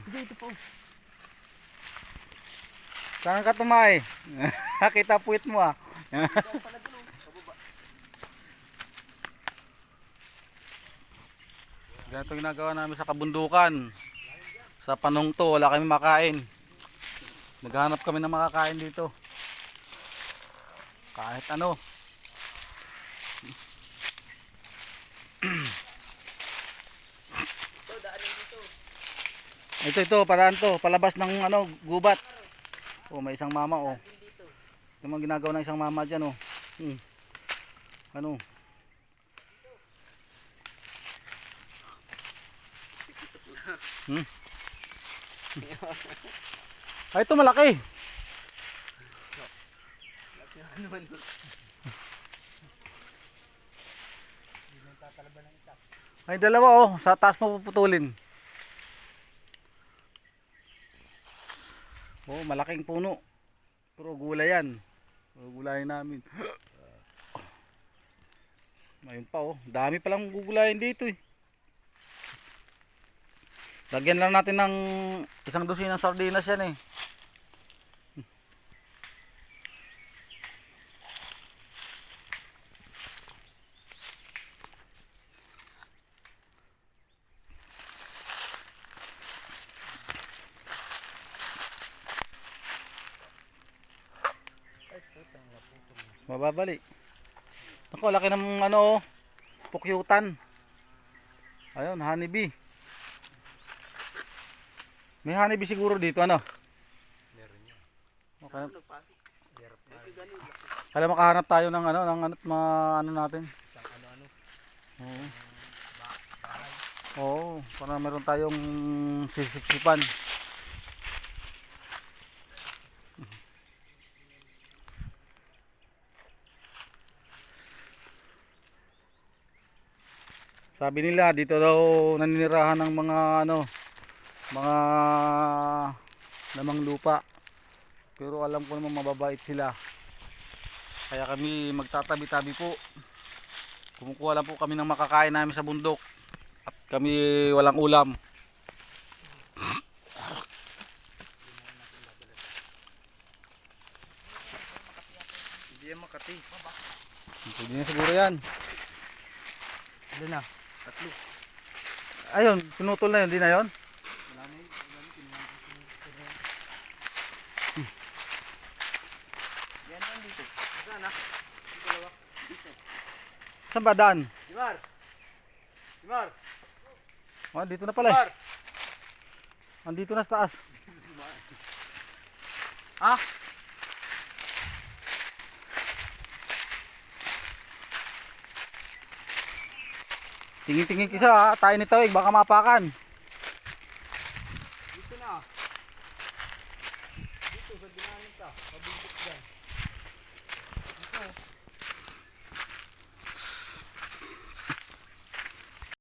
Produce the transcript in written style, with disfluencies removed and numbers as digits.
Dito po. Saan ka tumay? Kita puwit mo ah. Ganito ginagawa namin sa kabundukan. Sa panong to, wala kami makain. Naghahanap kami ng makakain dito. Kahit ano. Ito, paraan to, palabas ng ano, gubat. Oh, may isang mama oh. Yung mga ginagawa ng isang mama diyan oh. Ano? Ay, ito malaki. Ay, dalawa oh, sa taas mo puputulin. Oh, malaking puno. Puro gulay yan. Puro gulayin namin. Ayun pa oh, dami palang gugulayin dito eh. Lagyan lang natin ng isang dosinang sardinas yan eh. Mababali. Ako, laki ng ano, pukyutan. Ayun, honeybee. May honeybee siguro dito, ano? Meron yan. Okay. Hirap na. Kaya makahanap tayo ng ano, mga ano natin. Isang ano-ano. Oo. Bahay. Oo, para meron tayong sisipsipan. Sabi nila dito daw naninirahan ng mga ano, mga lamang lupa. Pero alam ko naman mababait sila. Kaya kami magtatabi-tabi po. Kumukuha lang po kami ng makakain namin sa bundok. At kami walang ulam. Hindi yan Makati. Hindi na siguro yan. Ilan na? Tatlo. Ayun, pinutol na yun, di na yun? Wala na yun. Yan lang dito. Saan na? Dalawa. Dito. Saan ba daan? Dimar! Dimar! Oh, dito na pala eh. Dimar! Andito na sa taas. Ah! Tingin-tingin kisa ha, tayo ni Tawig, baka mapakan.